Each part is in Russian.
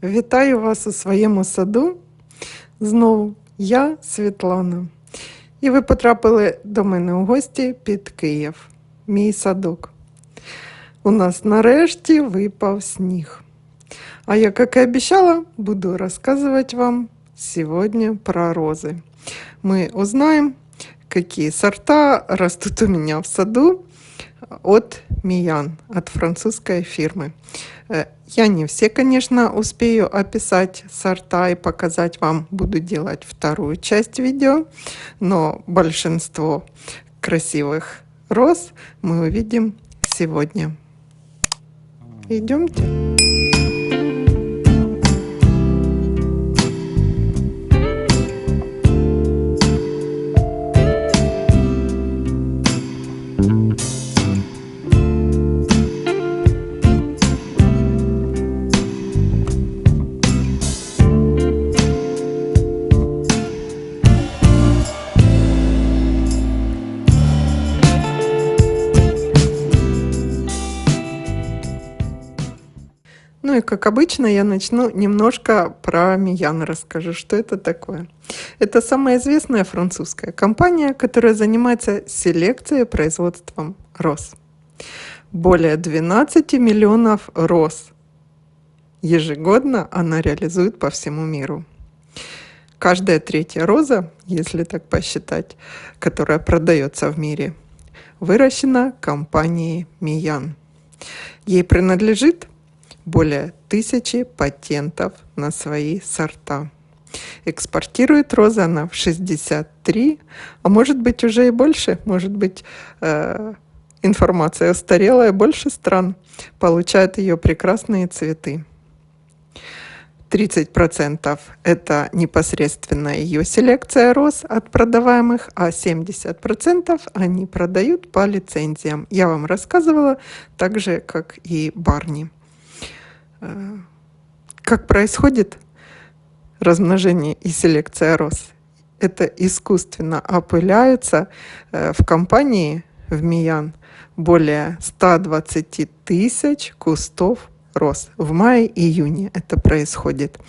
Вітаю вас у своєму саду. Знову я Світлана. І ви потрапили до мене у гості під Київ, мій садок. У нас нарешті випав сніг. А я, как и обещала, буду рассказывать вам сегодня про розы. Мы узнаем, какие сорта растут у меня в саду от Миян, от французской фирмы. Я не все, конечно, успею описать сорта и показать вам. Буду делать вторую часть видео, но большинство красивых роз мы увидим сегодня. Идемте. Ну и как обычно я начну немножко про Миян, расскажу, что это такое. Это самая известная французская компания, которая занимается селекцией и производством роз. Более 12 миллионов роз ежегодно она реализует по всему миру. Каждая третья роза, если так посчитать, которая продается в мире, выращена компанией Миян. Ей принадлежит более 1000 патентов на свои сорта. Экспортирует розы она в 63, а может быть уже и больше, может быть информация устарелая, больше стран получают ее прекрасные цветы. 30% это непосредственно ее селекция роз от продаваемых, а 70% они продают по лицензиям. Я вам рассказывала, так же, как и Барни. Как происходит размножение и селекция роз? Это искусственно опыляются в компании в Миян более 120 тысяч кустов роз. В мае-июне это происходит.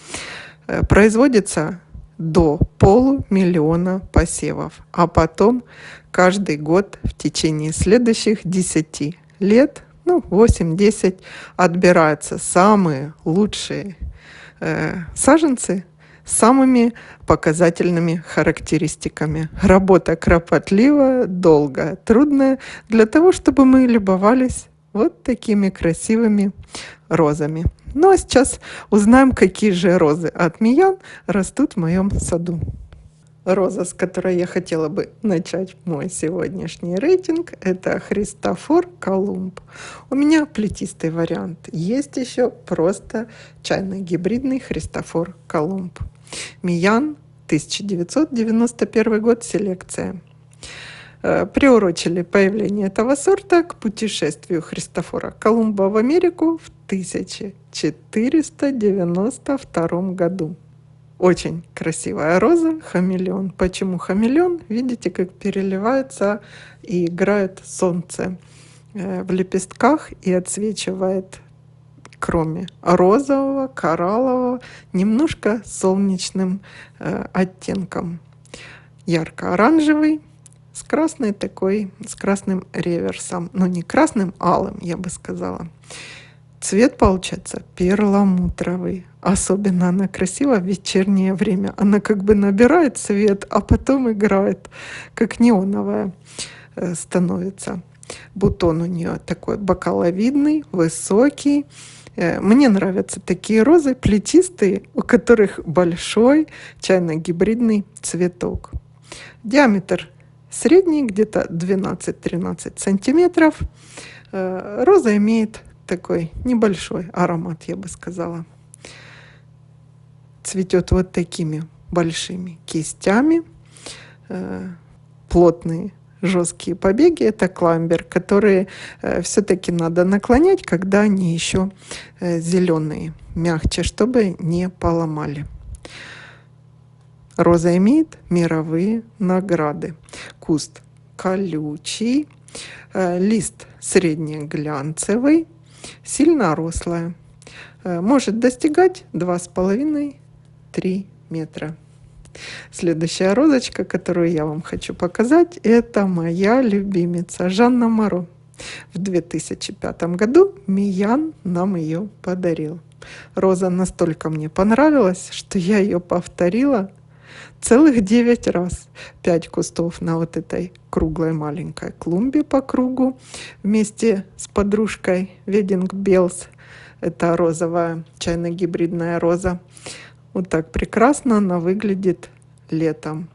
Производится до 500 000 посевов, а потом каждый год в течение следующих 10 лет 8-10 отбираются самые лучшие саженцы с самыми показательными характеристиками. Работа кропотливая, долгая, трудная, для того, чтобы мы любовались вот такими красивыми розами. Ну а сейчас узнаем, какие же розы от Миян растут в моем саду. Роза, с которой я хотела бы начать мой сегодняшний рейтинг, это Христофор Колумб. У меня плетистый вариант. Есть еще просто чайно-гибридный Христофор Колумб. Миян, 1991 год, селекция. Приурочили появление этого сорта к путешествию Христофора Колумба в Америку в 1492 году. Очень красивая роза, хамелеон. Почему хамелеон? Видите, как переливается и играет солнце в лепестках и отсвечивает, кроме розового, кораллового, немножко солнечным оттенком. Ярко-оранжевый, с красной такой, с красным реверсом. Но не красным, алым, я бы сказала. Цвет получается перламутровый. Особенно она красива в вечернее время. Она как бы набирает цвет, а потом играет, как неоновая становится. Бутон у нее такой бокаловидный, высокий. Мне нравятся такие розы плетистые, у которых большой чайно-гибридный цветок. Диаметр средний, где-то 12-13 сантиметров. Роза имеет такой небольшой аромат, я бы сказала. Цветет вот такими большими кистями. Плотные жесткие побеги — это кламбер, которые все-таки надо наклонять, когда они еще зеленые, мягче, чтобы не поломали. Роза имеет мировые награды. Куст колючий, лист среднеглянцевый, сильно рослая. Может достигать 2,5–3 метра. Следующая розочка, которую я вам хочу показать, это моя любимица Жанна Моро. В 2005 году Миян нам ее подарил. Роза настолько мне понравилась, что я ее повторила целых 9 раз. 5 кустов на вот этой круглой маленькой клумбе по кругу вместе с подружкой Wedding Bells. Это розовая чайно-гибридная роза. Вот так прекрасно она выглядит летом.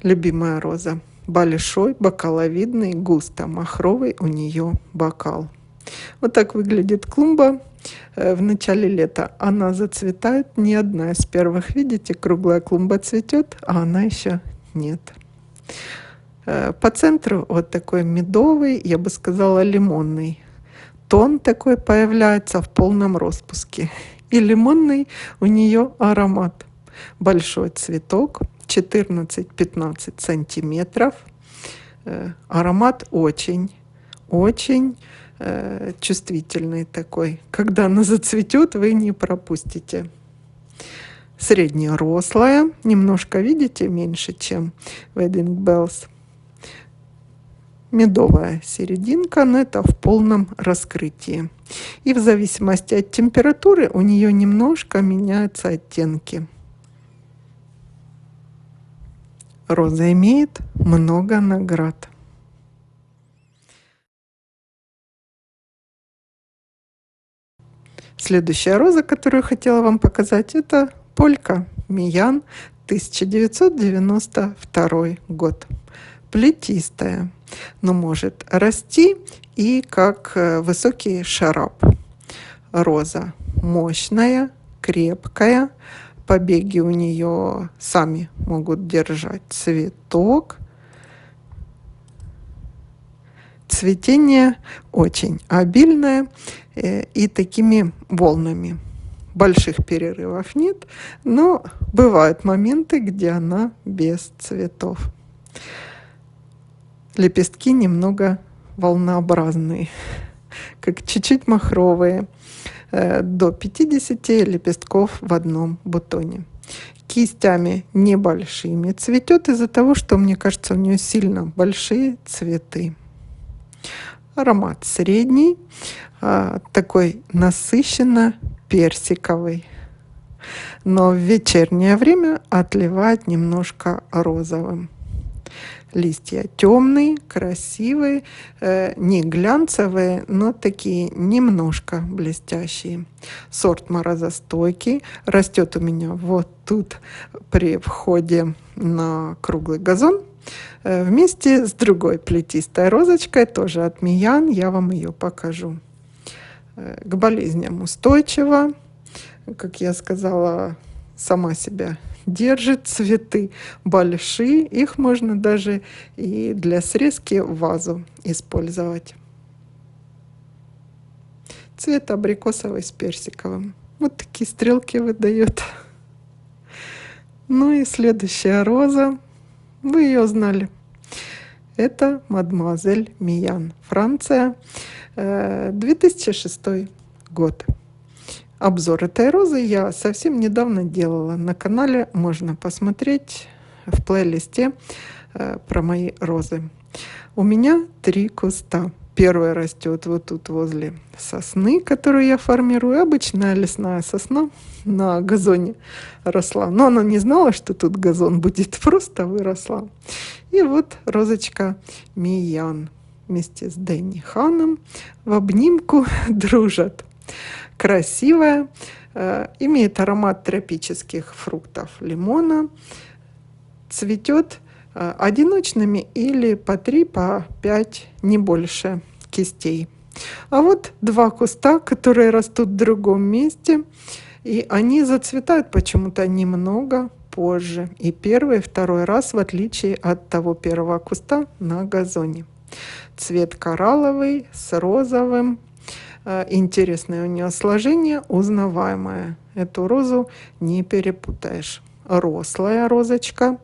Любимая роза. Большой, бокаловидный, густо махровый у нее бокал. Вот так выглядит клумба в начале лета. Она зацветает, не одна из первых. Видите, круглая клумба цветет, а она еще нет. По центру вот такой медовый, я бы сказала, лимонный тон такой появляется в полном распуске. И лимонный у нее аромат. Большой цветок, 14-15 сантиметров. Аромат очень чувствительный такой. Когда она зацветет, вы не пропустите. Среднерослая, немножко, видите, меньше, чем Wedding Bells. Медовая серединка, но это в полном раскрытии. И в зависимости от температуры у нее немножко меняются оттенки. Роза имеет много наград. Следующая роза, которую я хотела вам показать, это полька Миян, 1992 год. Плетистая, но может расти и как высокий шарап. Роза мощная, крепкая, побеги у нее сами могут держать цветок. Цветение очень обильное и такими волнами. Больших перерывов нет, но бывают моменты, где она без цветов. Лепестки немного волнообразные, как чуть-чуть махровые, до 50 лепестков в одном бутоне. Кистями небольшими цветет из-за того, что, мне кажется, у нее сильно большие цветы. Аромат средний, такой насыщенно-персиковый, но в вечернее время отливает немножко розовым. Листья темные, красивые, не глянцевые, но такие немножко блестящие. Сорт морозостойкий, растет у меня вот тут при входе на круглый газон. Вместе с другой плетистой розочкой, тоже от Миян, я вам ее покажу. К болезням устойчива, как я сказала, сама себя держит, цветы большие, их можно даже и для срезки в вазу использовать. Цвет абрикосовый с персиковым. Вот такие стрелки выдает. Ну и следующая роза. Вы ее знали. Это мадемуазель Миян, Франция, 2006 год. Обзор этой розы я совсем недавно делала. На канале можно посмотреть в плейлисте про мои розы. У меня 3 куста. Первый растет вот тут возле сосны, которую я формирую. Обычная лесная сосна на газоне росла. Но она не знала, что тут газон будет, просто выросла. И вот розочка Миян вместе с Дэнни Ханом в обнимку дружат. Красивая, имеет аромат тропических фруктов лимона, цветет одиночными или по 3, по 5, не больше кистей. А вот 2 куста, которые растут в другом месте, и они зацветают почему-то немного позже. И первый, и второй раз, в отличие от того первого куста на газоне. Цвет коралловый с розовым. Интересное у нее сложение, узнаваемое. Эту розу не перепутаешь. Рослая розочка.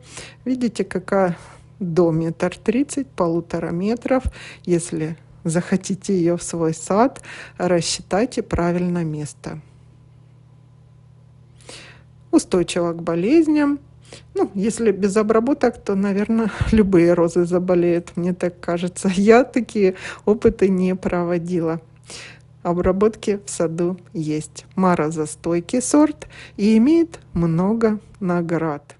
Видите, какая до 1,30 м, 1,5 метров. Если захотите ее в свой сад, рассчитайте правильно место. Устойчива к болезням. Ну, если без обработок, то, наверное, любые розы заболеют, мне так кажется. Я такие опыты не проводила. Обработки в саду есть. Морозостойкий сорт и имеет много наград.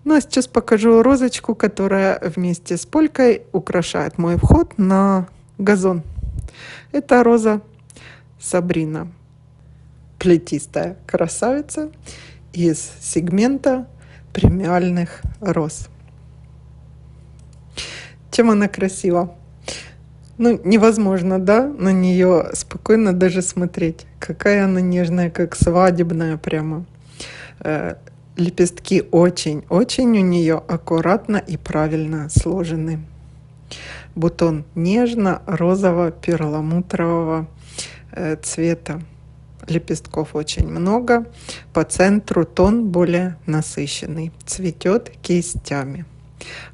Ну а сейчас покажу розочку, которая вместе с полькой украшает мой вход на газон. Это роза Сабрина. Плетистая красавица из сегмента премиальных роз. Чем она красива? Ну, невозможно, да, на нее спокойно даже смотреть. Какая она нежная, как свадебная прямо. Лепестки очень-очень у нее аккуратно и правильно сложены. Бутон нежно-розово-перламутрового цвета. Лепестков очень много. По центру тон более насыщенный. Цветет кистями.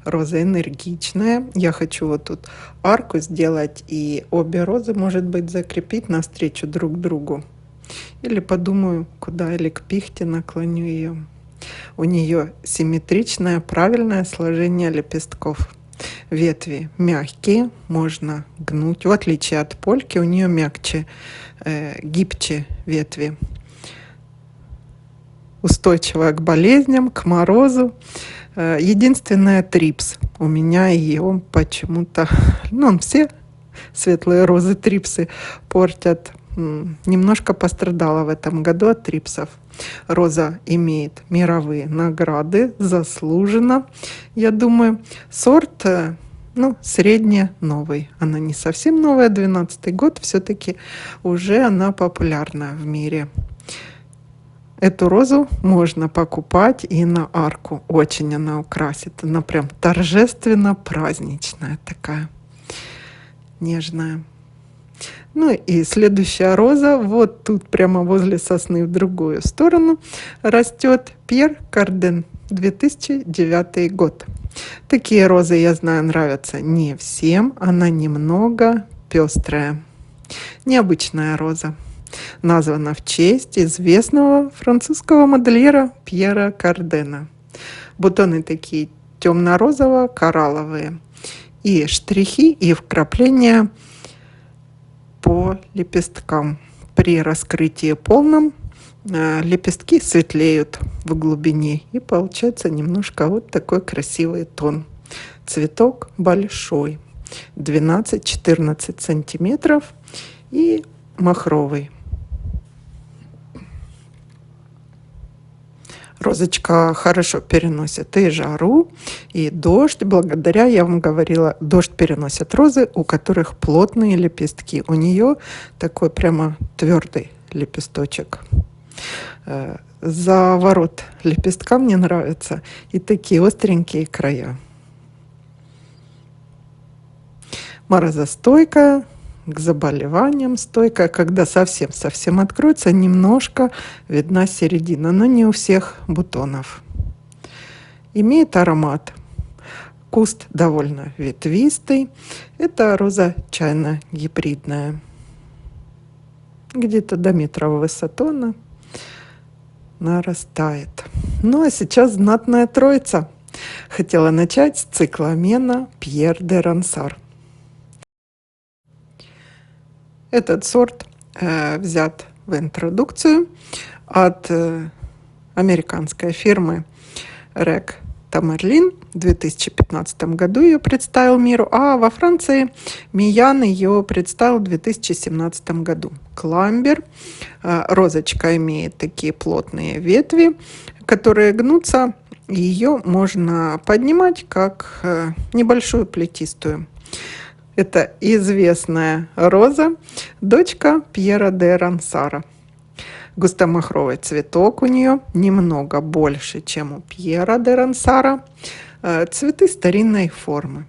Роза энергичная. Я хочу вот тут арку сделать и обе розы, может быть, закрепить навстречу друг другу. Или подумаю, куда, или к пихте наклоню ее. У нее симметричное, правильное сложение лепестков. Ветви мягкие, можно гнуть. В отличие от польки, у нее мягче, гибче ветви. Устойчивая к болезням, к морозу. Единственное, трипс. У меня ее почему-то... Ну, все светлые розы трипсы портят. Немножко пострадала в этом году от трипсов. Роза имеет мировые награды, заслуженно. Я думаю, сорт, ну, средне новый. Она не совсем новая, 12-й год, все-таки уже она популярна в мире. Эту розу можно покупать и на арку. Очень она украсит. Она прям торжественно-праздничная такая, нежная. Ну и следующая роза, вот тут прямо возле сосны в другую сторону растет Пьер Карден, 2009 год. Такие розы, я знаю, нравятся не всем, она немного пестрая. Необычная роза. Названа в честь известного французского модельера Пьера Кардена. Бутоны такие темно-розово-коралловые. И штрихи, и вкрапления по лепесткам. При раскрытии полном лепестки светлеют в глубине. И получается немножко вот такой красивый тон. Цветок большой. 12-14 сантиметров. И махровый. Розочка хорошо переносит и жару, и дождь. Благодаря, я вам говорила, дождь переносят розы, у которых плотные лепестки. У нее такой прямо твердый лепесточек. Заворот лепестка мне нравится. И такие остренькие края. Морозостойкая, к заболеваниям стойкая. Когда совсем откроется, немножко видна середина, но не у всех бутонов. Имеет аромат. Куст довольно ветвистый. Это роза чайно-гибридная. Где-то до метра в высоту она нарастает. Ну а сейчас знатная троица. Хотела начать с цикламена Пьер де Рансар. Этот сорт взят в интродукцию от американской фирмы Рек Тамерлин. В 2015 году ее представил миру, а во Франции Миян ее представил в 2017 году. Кламбер. Розочка имеет такие плотные ветви, которые гнутся. Ее можно поднимать как небольшую плетистую. Это известная роза, дочка Пьера де Рансара. Густомахровый цветок у нее, немного больше, чем у Пьера де Рансара. Цветы старинной формы.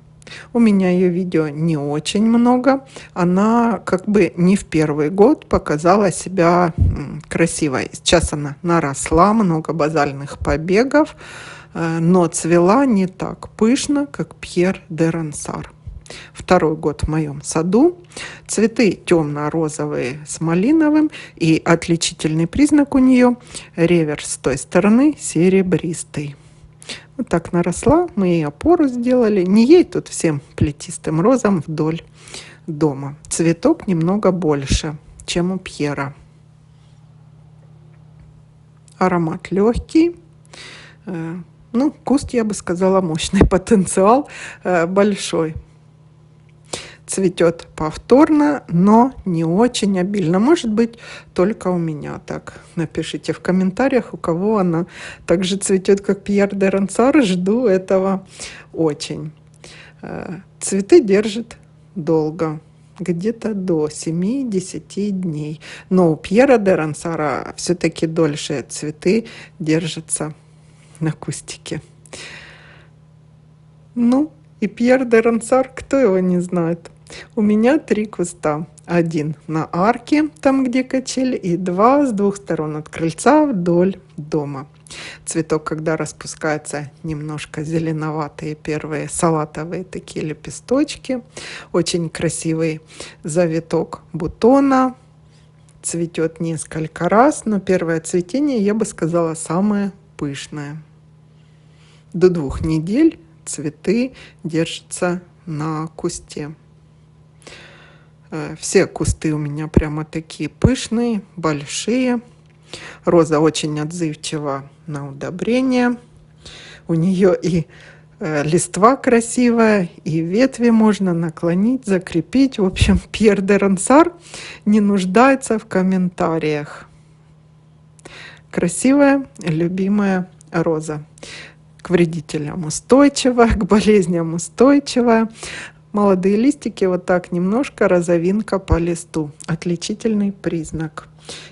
У меня ее видео не очень много. Она как бы не в первый год показала себя красивой. Сейчас она наросла, много базальных побегов. но цвела не так пышно, как Пьер де Рансар. Второй год в моем саду. Цветы темно-розовые с малиновым, и отличительный признак у нее реверс с той стороны серебристый. Вот так наросла, мы ей опору сделали. Не ей тут всем плетистым розам вдоль дома. Цветок немного больше, чем у Пьера. Аромат легкий. Ну, куст, я бы сказала, мощный, потенциал большой. Цветет повторно, но не очень обильно. Может быть, только у меня так. Напишите в комментариях, у кого она так же цветет, как Пьер де Рансар. Жду этого очень. Цветы держит долго, где-то до 7-10 дней. Но у Пьера де Рансара все-таки дольше цветы держатся на кустике. Ну, и Пьер де Рансар, кто его не знает? У меня 3 куста. Один на арке, там где качели, и 2 с 2 сторон от крыльца вдоль дома. Цветок, когда распускается, немножко зеленоватые первые салатовые такие лепесточки. Очень красивый завиток бутона. Цветет несколько раз, но первое цветение, я бы сказала, самое пышное. До 2 недель цветы держатся на кусте. Все кусты у меня прямо такие пышные, большие. Роза очень отзывчива на удобрения. У нее и листва красивая, и ветви можно наклонить, закрепить. В общем, Пьер де Рансар не нуждается в комментариях. Красивая, любимая роза. К вредителям устойчивая, к болезням устойчивая. Молодые листики вот так немножко розовинка по листу. Отличительный признак.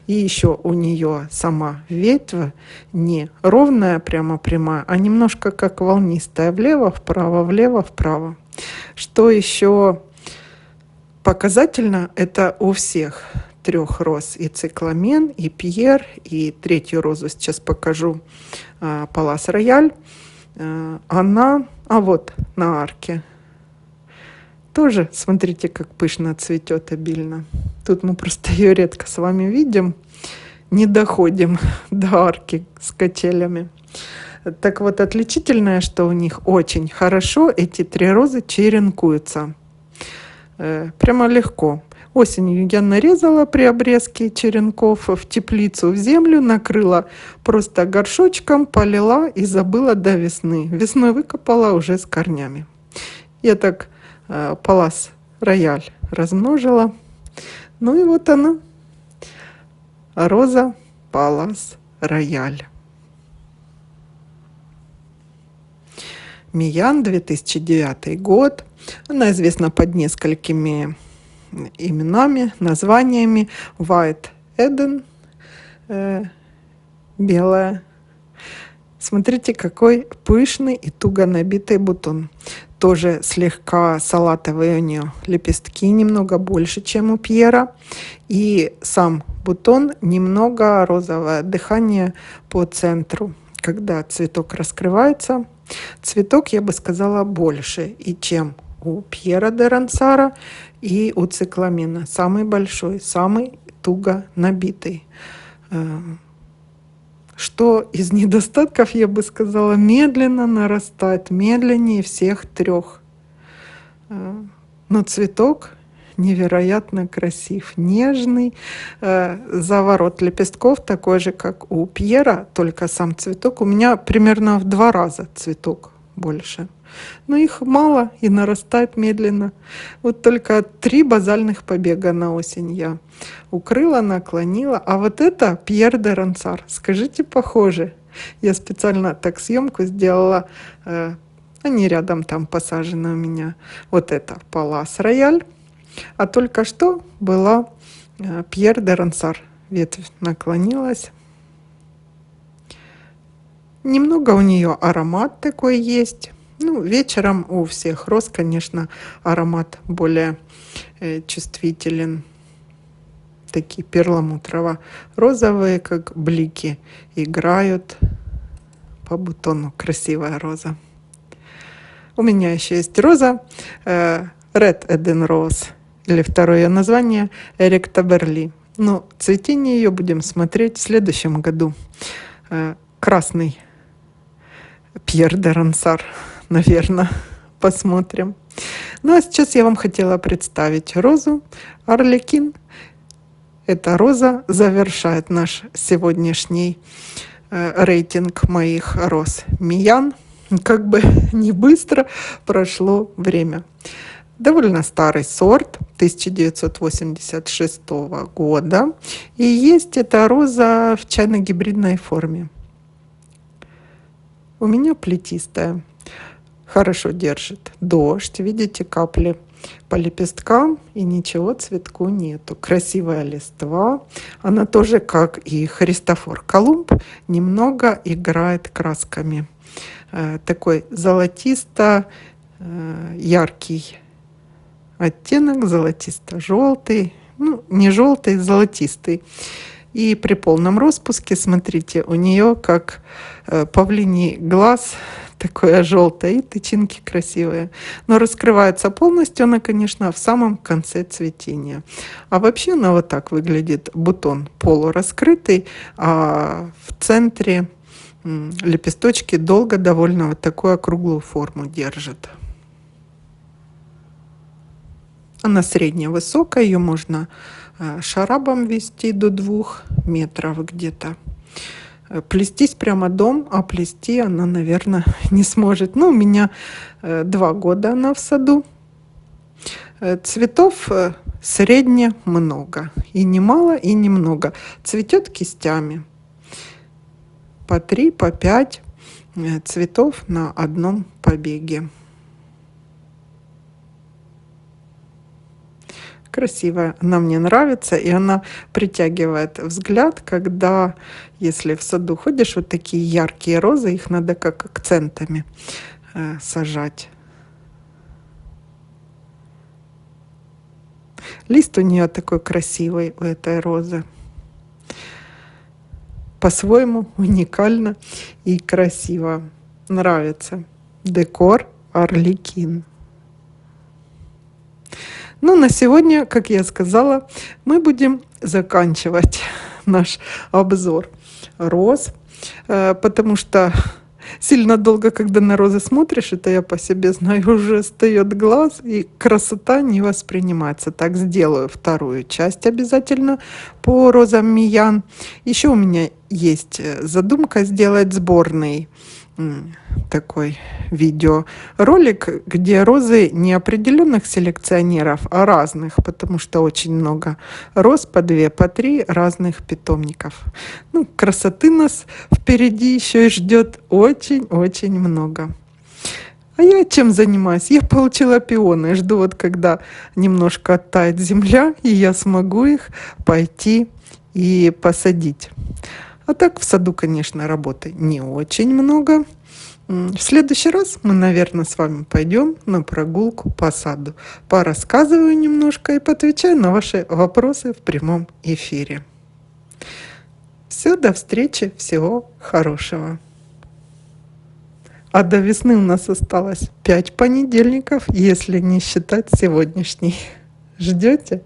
И еще у нее сама ветвь не ровная, прямо прямая, а немножко как волнистая. Влево-вправо, влево-вправо. Что еще показательно, это у всех 3 роз. И цикламен, и Пьер, и 3-ю розу сейчас покажу, Палас Рояль. Она, вот на арке. Тоже, смотрите, как пышно цветет обильно. Тут мы просто ее редко с вами видим. Не доходим до арки с качелями. Так вот, отличительное, что у них очень хорошо эти 3 розы черенкуются. Прямо легко. Осенью я нарезала при обрезке черенков в теплицу, в землю, накрыла просто горшочком, полила и забыла до весны. Весной выкопала уже с корнями. Я так Палас Рояль размножила. Ну и вот она, роза Палас Рояль. Миян, 2009 год. Она известна под несколькими именами, названиями. White Eden, белая. Смотрите, какой пышный и туго набитый бутон. Тоже слегка салатовые у нее лепестки, немного больше, чем у Пьера. И сам бутон немного розовое дыхание по центру. Когда цветок раскрывается, цветок, я бы сказала, больше, и чем у Пьера де Рансара и у цикламена. Самый большой, самый туго набитый. Что из недостатков, я бы сказала, медленно нарастает, медленнее всех 3. Но цветок невероятно красив, нежный. Заворот лепестков такой же, как у Пьера, только сам цветок у меня примерно в 2 раза цветок больше. Но их мало и нарастает медленно. Вот только 3 базальных побега на осень я укрыла, наклонила. А вот это Пьер де Рансар. Скажите, похоже. Я специально так съемку сделала. Они рядом там посажены у меня. Вот это Палас Рояль. А только что была Пьер де Рансар. Ветвь наклонилась. Немного у нее аромат такой есть. Ну, вечером у всех роз, конечно, аромат более чувствителен. Такие перламутрово-розовые, как блики, играют по бутону. Красивая роза. У меня еще есть роза Red Eden Rose, или второе ее название Эрикта Берли. Но цветение ее будем смотреть в следующем году. Красный Пьер де Рансар, наверное, посмотрим. Ну а сейчас я вам хотела представить розу Арлекин. Эта роза завершает наш сегодняшний рейтинг моих роз Миян. Как бы не быстро прошло время. Довольно старый сорт 1986 года. И есть эта роза в чайно-гибридной форме. У меня плетистая. Хорошо держит дождь. Видите, капли по лепесткам, и ничего цветку нету. Красивая листва. Она тоже, как и Христофор Колумб, немного играет красками. Такой золотисто-яркий оттенок, золотисто-желтый. Ну, не желтый, золотистый. И при полном распуске, смотрите, у нее как павлиний глаз, такое желтое, и тычинки красивые. Но раскрывается полностью она, конечно, в самом конце цветения. А вообще она вот так выглядит. Бутон полураскрытый, а в центре лепесточки долго довольно вот такую округлую форму держат. Она средневысокая, ее можно шарабом вести до 2 метров где-то. Плестись прямо дом, а плести она, наверное, не сможет. Ну, у меня 2 года она в саду. Цветов средне много. И немало, и немного. Цветет кистями. По 3, по 5 цветов на одном побеге. Красивая, она мне нравится, и она притягивает взгляд, когда, если в саду ходишь, вот такие яркие розы, их надо как акцентами сажать. Лист у нее такой красивый, у этой розы. По-своему уникально и красиво. Нравится. Декор Арлекин. Ну, на сегодня, как я сказала, мы будем заканчивать наш обзор роз, потому что сильно долго, когда на розы смотришь, это я по себе знаю, уже встает глаз, и красота не воспринимается. Так, сделаю вторую часть обязательно по розам Миян. Еще у меня есть задумка сделать сборный такой видеоролик, где розы не определенных селекционеров, а разных, потому что очень много роз, по 2, по 3 разных питомников. Ну, красоты нас впереди еще и ждет очень-очень много. А я чем занимаюсь? Я получила пионы, жду вот когда немножко оттает земля, и я смогу их пойти и посадить. А так в саду, конечно, работы не очень много. В следующий раз мы, наверное, с вами пойдем на прогулку по саду. Порассказываю немножко и поотвечаю на ваши вопросы в прямом эфире. Все, до встречи, всего хорошего. А до весны у нас осталось 5 понедельников, если не считать сегодняшний. Ждете?